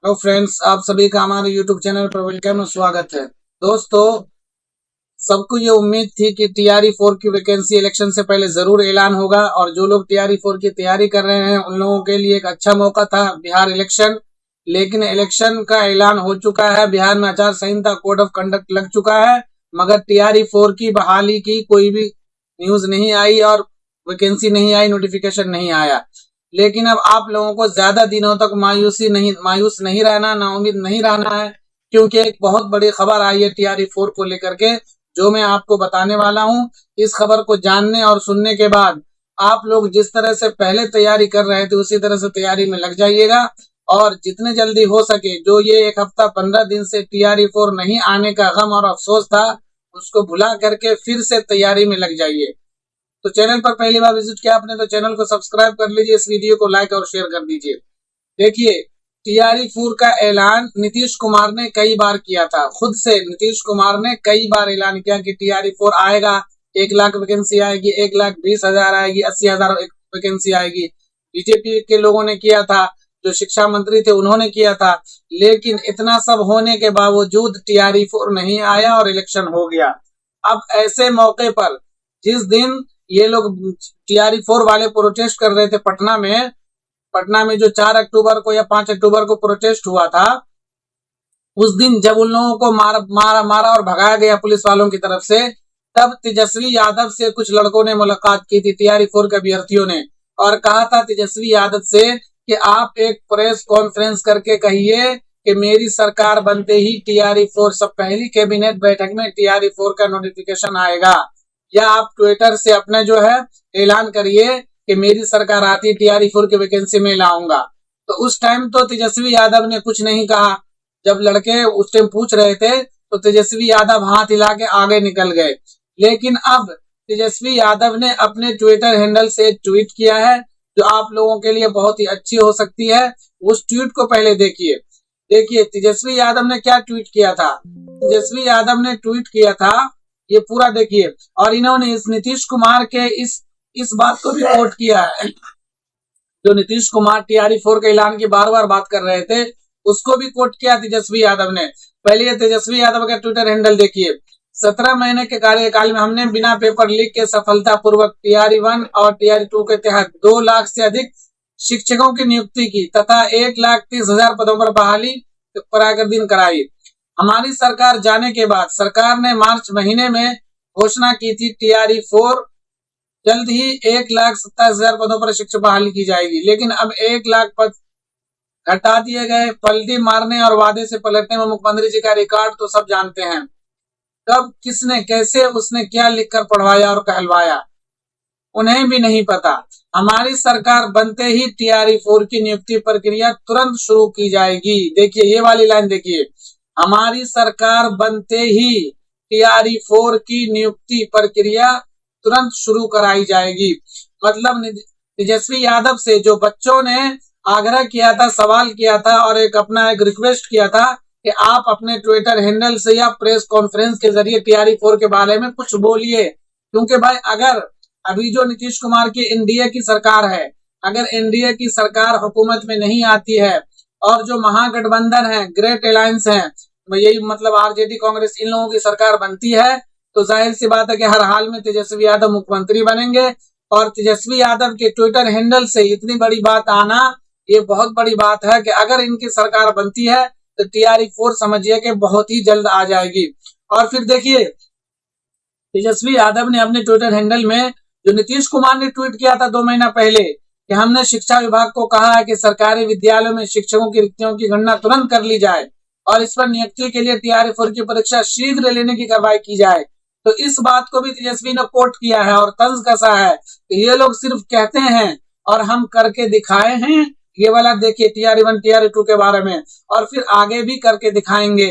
Hello friends, आप सभी का हमारे यूट्यूब चैनल पर वेलकम और स्वागत है। दोस्तों, सबको ये उम्मीद थी कि टीआरई 4 की वैकेंसी इलेक्शन से पहले जरूर ऐलान होगा और जो लोग टीआरई 4 की तैयारी कर रहे हैं उन लोगों के लिए एक अच्छा मौका था बिहार इलेक्शन। लेकिन इलेक्शन का ऐलान हो चुका है, बिहार में आचार संहिता कोड ऑफ कंडक्ट लग चुका है, मगर टीआरई 4 की बहाली की कोई भी न्यूज नहीं आई और वैकेंसी नहीं आई, नोटिफिकेशन नहीं आया। लेकिन अब आप लोगों को ज्यादा दिनों तक मायूस नहीं रहना, नाउम्मीद नहीं रहना है, क्योंकि एक बहुत बड़ी खबर आई है टीआरई 4 को लेकर के, जो मैं आपको बताने वाला हूं। इस खबर को जानने और सुनने के बाद आप लोग जिस तरह से पहले तैयारी कर रहे थे उसी तरह से तैयारी में लग जाइएगा और जितने जल्दी हो सके जो ये 1 हफ्ता 15 दिन से टीआरई 4 नहीं आने का गम और अफसोस था उसको भुला करके फिर से तैयारी में लग जाइए। तो चैनल पर पहली बार विजिट किया आपने तो चैनल को सब्सक्राइब कर लीजिए, इस वीडियो को लाइक और शेयर कर दीजिए। देखिए, टीआरई 4 का ऐलान नीतीश कुमार ने कई बार किया था, खुद से नीतीश कुमार ने कई बार ऐलान किया कि टीआरई 4 आएगा, 1 लाख वैकेंसी आएगी, 1,20,000 आएगी, 80,000 वैकेंसी आएगी। बीजेपी के लोगों ने किया था, जो शिक्षा मंत्री थे उन्होंने किया था। लेकिन इतना सब होने के बावजूद टीआरई 4 नहीं आया और इलेक्शन हो गया। अब ऐसे मौके पर जिस दिन ये लोग टीआरई 4 वाले प्रोटेस्ट कर रहे थे पटना में जो 4 अक्टूबर को या 5 अक्टूबर को प्रोटेस्ट हुआ था, उस दिन जब उन लोगों को मारा और भगाया गया पुलिस वालों की तरफ से, तब तेजस्वी यादव से कुछ लड़कों ने मुलाकात की थी, टीआरई 4 के अभ्यर्थियों ने, और कहा था तेजस्वी यादव से कि आप एक प्रेस कॉन्फ्रेंस करके कहिए कि मेरी सरकार बनते ही टीआरई 4 सब पहली कैबिनेट बैठक में टीआरई 4 का नोटिफिकेशन आएगा, या आप ट्विटर से अपने जो है ऐलान करिए कि मेरी सरकार आती टीआरई 4 की वैकेंसी में लाऊंगा। तो उस टाइम तो तेजस्वी यादव ने कुछ नहीं कहा। जब लड़के उस टाइम पूछ रहे थे तो तेजस्वी यादव हाथ हिला के आगे निकल गए। लेकिन अब तेजस्वी यादव ने अपने ट्विटर हैंडल से ट्वीट किया है, जो आप लोगों के लिए बहुत ही अच्छी हो सकती है। उस ट्वीट को पहले देखिए। देखिए तेजस्वी यादव ने क्या ट्वीट किया था। तेजस्वी यादव ने ट्वीट किया था, ये पूरा देखिए, और इन्होंने इस नीतीश कुमार के इस बात को भी कोट किया है, जो नीतीश कुमार टीआरई 4 के ऐलान की बार बार बात कर रहे थे, उसको भी कोट किया तेजस्वी यादव ने। पहले ये तेजस्वी यादव का ट्विटर हैंडल देखिए। 17 महीने के कार्यकाल में हमने बिना पेपर लीक के सफलतापूर्वक टीआरई 1 और टीआरई 2 के तहत 2 लाख से अधिक शिक्षकों की नियुक्ति की तथा 1,30,000 पदों पर बहाली दिन कराई। हमारी सरकार जाने के बाद सरकार ने मार्च महीने में घोषणा की थी टीआरई 4 जल्द ही 1,27,000 पदों पर शिक्षक बहाली की जाएगी, लेकिन अब 1 लाख पद घटा दिए गए। पलटी मारने और वादे से पलटने में मुख्यमंत्री जी का रिकॉर्ड तो सब जानते हैं। कब किसने कैसे उसने क्या लिखकर पढ़वाया और कहलवाया, उन्हें भी नहीं पता। हमारी सरकार बनते ही टीआरई 4 की नियुक्ति प्रक्रिया तुरंत शुरू की जाएगी। देखिए ये वाली लाइन देखिए, हमारी सरकार बनते ही टीआरई 4 की नियुक्ति प्रक्रिया तुरंत शुरू कराई जाएगी। मतलब तेजस्वी यादव से जो बच्चों ने आग्रह किया था, सवाल किया था और एक रिक्वेस्ट किया था कि आप अपने ट्विटर हैंडल से या प्रेस कॉन्फ्रेंस के जरिए टीआरई 4 के बारे में कुछ बोलिए। क्योंकि भाई अगर अभी जो नीतीश कुमार की एनडीए की सरकार है, अगर एनडीए की सरकार हुकूमत में नहीं आती है और जो महागठबंधन है, ग्रेट अलायंस है, यही मतलब आरजेडी कांग्रेस, इन लोगों की सरकार बनती है, तो जाहिर सी बात है कि हर हाल में तेजस्वी यादव मुख्यमंत्री बनेंगे। और तेजस्वी यादव के ट्विटर हैंडल से इतनी बड़ी बात आना, ये बहुत बड़ी बात है कि अगर इनकी सरकार बनती है तो टीआरई 4 समझिए कि बहुत ही जल्द आ जाएगी। और फिर देखिए तेजस्वी यादव ने अपने ट्विटर हैंडल में, जो नीतीश कुमार ने ट्वीट किया था 2 महीना पहले, कि हमने शिक्षा विभाग को कहा है कि सरकारी विद्यालयों में शिक्षकों की रिक्तियों की गणना तुरंत कर ली जाए और इस पर नियुक्ति के लिए टीआरई 4 की परीक्षा शीघ्र लेने की कार्रवाई की जाए। तो इस बात को भी तेजस्वी ने कोट किया है और तंज कसा है कि ये लोग सिर्फ कहते हैं और हम करके दिखाए हैं। ये वाला देखिए टीआरई 1 टीआरई 2 के बारे में, और फिर आगे भी करके दिखाएंगे।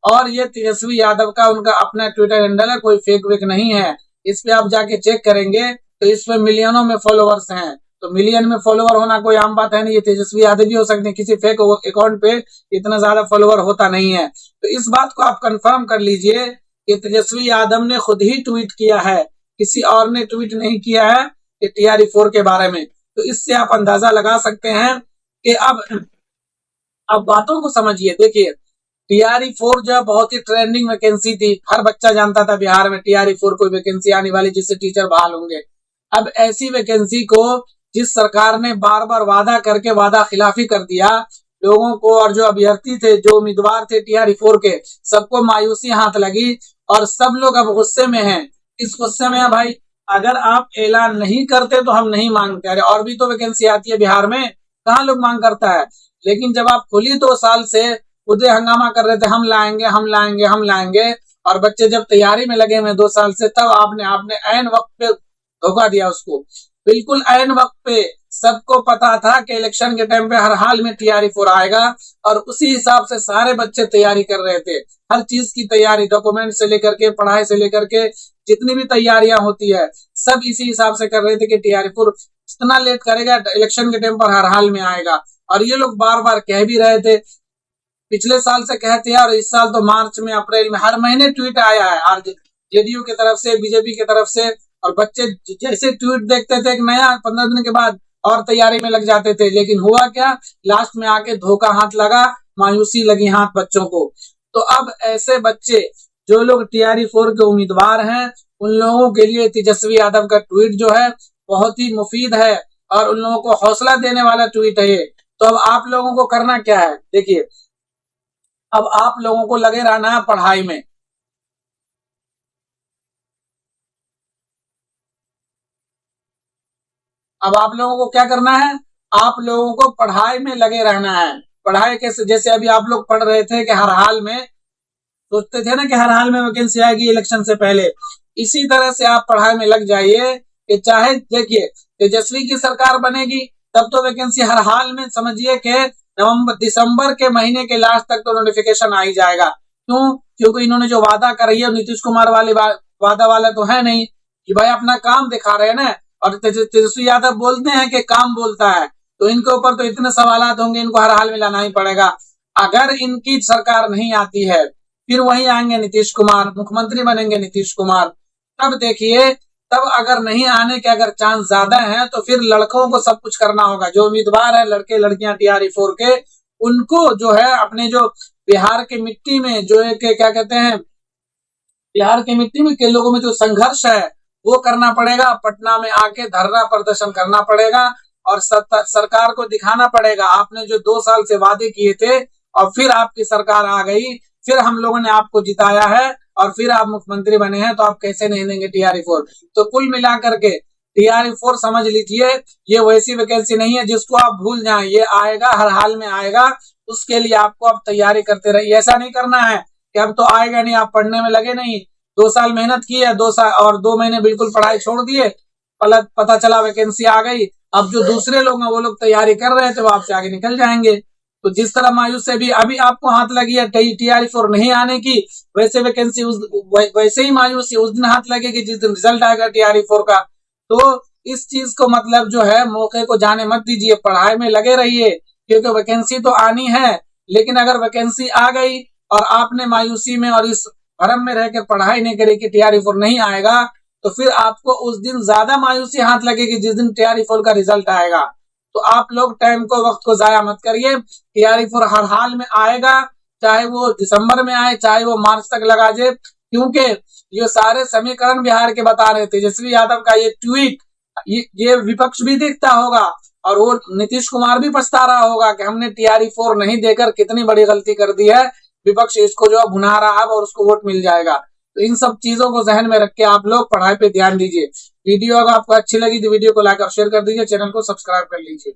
और ये तेजस्वी यादव का उनका अपना ट्विटर हैंडल है, कोई फेक वेक नहीं है। इस पे आप जाके चेक करेंगे तो इसमें मिलियनों में फॉलोअर्स हैं। तो मिलियन में फॉलोअर होना कोई आम बात है नहीं, ये तेजस्वी यादव भी हो सकते हैं, किसी फेक अकाउंट पे इतना ज्यादा फॉलोअर होता नहीं है। तो इस बात को आप कंफर्म कर लीजिए कि तेजस्वी यादव ने खुद ही ट्वीट किया है, किसी और ने ट्वीट नहीं किया है कि टीआरई 4 के बारे में। तो इससे आप अंदाजा लगा सकते हैं कि अब अब बातों को समझिए। देखिए, टीआरई 4 जो है बहुत ही ट्रेंडिंग वैकेंसी थी। हर बच्चा जानता था बिहार में टीआरई 4 कोई वैकेंसी आने वाली जिससे टीचर बहाल होंगे। अब ऐसी वैकेंसी को जिस सरकार ने बार बार वादा करके वादा खिलाफी कर दिया लोगों को, और जो अभ्यर्थी थे, जो उम्मीदवार थे टीआरई 4 के, सबको मायूसी हाथ लगी और सब लोग अब गुस्से में हैं। इस गुस्से में है भाई, अगर आप ऐलान नहीं करते तो हम नहीं मांगते। अरे और भी तो वैकेंसी आती है बिहार में, कहाँ लोग मांग करता है। लेकिन जब आप खुली 2 साल से खुदे हंगामा कर रहे थे, हम लाएंगे हम लाएंगे हम लाएंगे, और बच्चे जब तैयारी में लगे हुए 2 साल से, तब आपने ऐन वक्त पे धोखा दिया उसको। बिल्कुल ऐन वक्त पे सबको पता था कि इलेक्शन के टाइम पे हर हाल में टीआरई 4 आएगा, और उसी हिसाब से सारे बच्चे तैयारी कर रहे थे। हर चीज की तैयारी, डॉक्यूमेंट से लेकर के, पढ़ाई से लेकर के, जितनी भी तैयारियां होती है सब इसी हिसाब से कर रहे थे कि टीआरई 4 जितना लेट करेगा इलेक्शन के टाइम पर हर हाल में आएगा। और ये लोग बार बार कह भी रहे थे, पिछले साल से कहते हैं, और इस साल तो मार्च में, अप्रैल में हर महीने ट्वीट आया है और जेडीयू की तरफ से, बीजेपी की तरफ से। और बच्चे जैसे ट्वीट देखते थे एक नया, 15 दिन के बाद और तैयारी में लग जाते थे। लेकिन हुआ क्या, लास्ट में आके धोखा हाथ लगा, मायूसी लगी हाथ बच्चों को। तो अब ऐसे बच्चे जो लोग टीआरई 4 के उम्मीदवार हैं, उन लोगों के लिए तेजस्वी यादव का ट्वीट जो है बहुत ही मुफीद है और उन लोगों को हौसला देने वाला ट्वीट है ये। तो अब आप लोगों को करना क्या है, देखिए, अब आप लोगों को लगे रहना है पढ़ाई में। अब आप लोगों को क्या करना है, आप लोगों को पढ़ाई में लगे रहना है। पढ़ाई कैसे, जैसे अभी आप लोग पढ़ रहे थे कि हर हाल में, सोचते थे ना कि हर हाल में वैकेंसी आएगी इलेक्शन से पहले, इसी तरह से आप पढ़ाई में लग जाइए कि चाहे, देखिए, तेजस्वी की सरकार बनेगी तब तो वैकेंसी हर हाल में, समझिए कि नवंबर दिसंबर के महीने के लास्ट तक तो नोटिफिकेशन आ ही जाएगा। क्यों? क्योंकि इन्होंने जो वादा करी है नीतीश कुमार वाले वादा वाला तो है नहीं कि भाई अपना काम दिखा रहे हैं ना। और तेजस्वी यादव बोलते हैं कि काम बोलता है, तो इनके ऊपर तो इतने सवालात होंगे, इनको हर हाल में लाना ही पड़ेगा। अगर इनकी सरकार नहीं आती है, फिर वही आएंगे नीतीश कुमार, मुख्यमंत्री बनेंगे नीतीश कुमार। तब देखिए, तब अगर नहीं आने के अगर चांस ज्यादा है तो फिर लड़कों को सब कुछ करना होगा। जो उम्मीदवार है लड़के लड़कियां टीआरई 4 के, उनको जो है अपने जो बिहार की मिट्टी में जो एक क्या कहते हैं, बिहार की मिट्टी में के लोगों में जो संघर्ष है वो करना पड़ेगा। पटना में आके धरना प्रदर्शन करना पड़ेगा और सरकार को दिखाना पड़ेगा आपने जो 2 साल से वादे किए थे, और फिर आपकी सरकार आ गई, फिर हम लोगों ने आपको जिताया है और फिर आप मुख्यमंत्री बने हैं, तो आप कैसे नहीं देंगे टीआरई 4। तो कुल मिलाकर के टीआरई 4 समझ लीजिए, ये वैसी वैकेंसी नहीं है जिसको आप भूल जाएं, ये आएगा, हर हाल में आएगा। उसके लिए आपको अब तैयारी करते रहिए। ऐसा नहीं करना है कि अब तो आएगा नहीं, आप पढ़ने में लगे नहीं, 2 साल मेहनत की है, 2 साल और 2 महीने बिल्कुल पढ़ाई छोड़ दिए, पता चला वैकेंसी आ गई। अब जो दूसरे लोग हैं वो लोग तैयारी कर रहे थे, वो आपसे आगे निकल जाएंगे। तो जिस तरह मायूस से भी अभी आपको हाथ लगी है टीआरई 4 नहीं आने की, वैसे वैकेंसी वैसे ही मायूसी उस दिन हाथ लगेगी जिस दिन रिजल्ट आएगा टीआरई 4 का। तो इस चीज को मतलब जो है, मौके को जाने मत दीजिए, पढ़ाई में लगे रहिए, क्योंकि वैकेंसी तो आनी है। लेकिन अगर वैकेंसी आ गई और आपने मायूसी में और इस भरम में रहकर पढ़ाई नहीं करी कि टीआरई 4 नहीं आएगा, तो फिर आपको उस दिन ज्यादा मायूसी हाथ लगेगी जिस दिन टीआरई 4 का रिजल्ट आएगा। तो आप लोग टाइम को, वक्त को जाया मत करिए। टीआरई 4 हर हाल में आएगा, चाहे वो दिसंबर में आए, चाहे वो मार्च तक लगा जाए, क्योंकि ये सारे समीकरण बिहार के बता रहे थे। तेजस्वी यादव का ये ट्वीट, ये विपक्ष भी देखता होगा और वो नीतीश कुमार भी पछता रहा होगा कि हमने टीआरई 4 नहीं देकर कितनी बड़ी गलती कर दी है। विपक्ष इसको जो भुना रहा है और उसको वोट मिल जाएगा। तो इन सब चीजों को जहन में रख के आप लोग पढ़ाई पे ध्यान दीजिए। वीडियो अगर आपको अच्छी लगी तो वीडियो को लाइक और शेयर कर दीजिए, चैनल को सब्सक्राइब कर लीजिए।